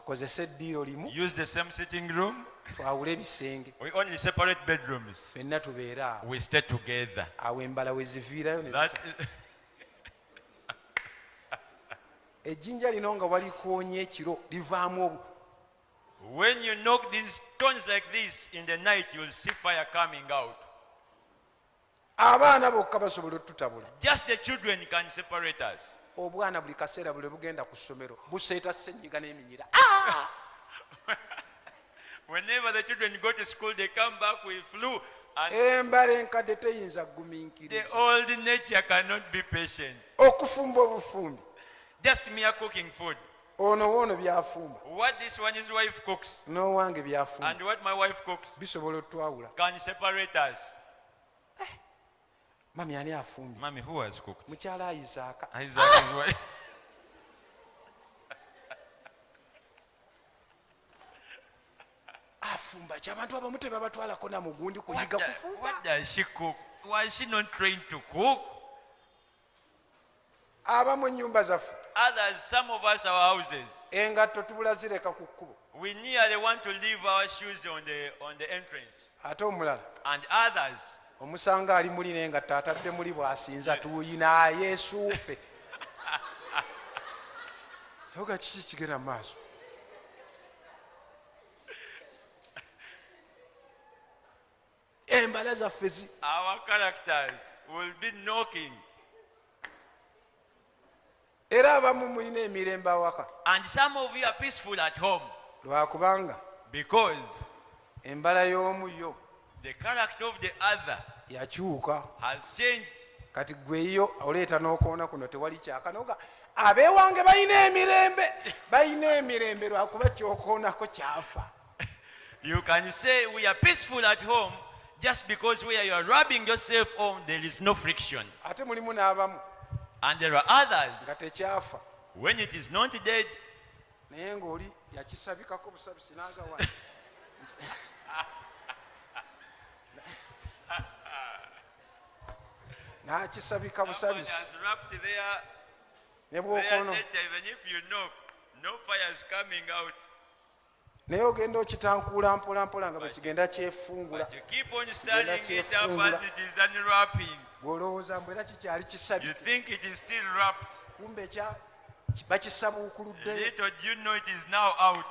tukozese eddiiro limu use the same sitting room. twawule ebisenge We only separate bedrooms. ffenna tubeera awo We stay together. awo embala we ziviirayo ne That zita ejjinja lino nga walikoonye ekiro livaamu when you knock these stones like this in the night, you'll see fire coming out. abaana bokka basobola otutabula Just the children can separate us. obwana buli kaseera buli bugenda ku ssomero buseeta ssenyiga n'eminyira Whenever the children go to school, they come back with flu. And embala enkadde teyinza the gumiikiriza old nature cannot be patient. okufumba obufumbi Just mere cooking food. ono woono byafumba What this one his wife cooks n'owange byafumba and what my wife cooks bisobola otwawula can separate us. mami ani afumbye Mommy, who has cooked? mukyala ayizaaka Isaac's wife. afumba kyabantu abamu tebabatwalako na mugundi kuyiga kufumba What does she cook? Why is she not trained to cook? abamu ennyumba zaffe Others, some of us, our houses, engatto tubula zireka ku kkubo we nearly want to leave our shoes on the entrance. ate omulala And others, omusanga ali muli n'engatto atadde muli bw'asinza tuyina yesuufe oga kiki kigenda mu maaso embala zaffe our characters will be knocking. era abamu mulina emirembe awaka And some of you are peaceful at home lwakubanga because embala y'omu yo the character of the other yakyuka has changed. kati gweyo oleeta n'okoona kuno tewali kyakanoga abeewange balina emirembe lwakuba kyokoonako kyafa You can say we are peaceful at home just because where you are rubbing yourself on, there is no friction. ate mulimu n'abamu And there are others, nga tekyafa when it is not dead, naye ng'oli yakisabikako busabisi n'agawa n'akisabika someone busabisi has wrapped there, ne there bw'okoono later, even if you knock, no fire is coming out. naye ogenda okitankuula mpolampola nga bwe kigenda kyefungula But you keep on studying it up as it is unwrapping. bw'olowooza mbu era kikyali You kisabike think it is still wrapped. kumbe bakisabuukuluddeyo Little do you know it is now out.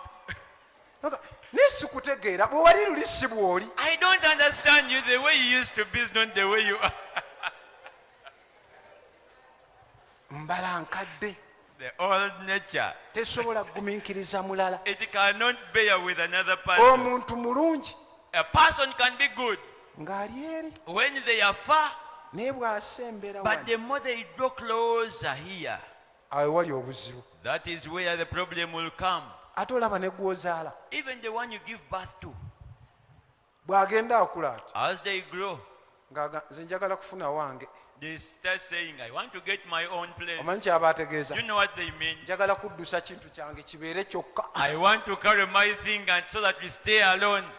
naye sikutegeera bwe wali luli si bw'oli I don't understand you. The way you used to be is not the way you are. mbala nkadde The old nature. tesobola kugumiikiriza mulala It cannot bear with another person. omuntu mulungi A person can be good ng'ali eri when they are far, naye bw'asembera but wano the more they draw closer here, awe wali obuzibu that is where the problem will come. ate olaba ne gw'ozaala Even the one you give birth to, bw'agenda akula ati as they grow, nze njagala kufuna wange they start saying, I want to get my own place. omanyi kyaba ategeeza You know what they mean? njagala kuddusa kintu kyange kibeere kyokka I want to carry my thing and so that we stay alone.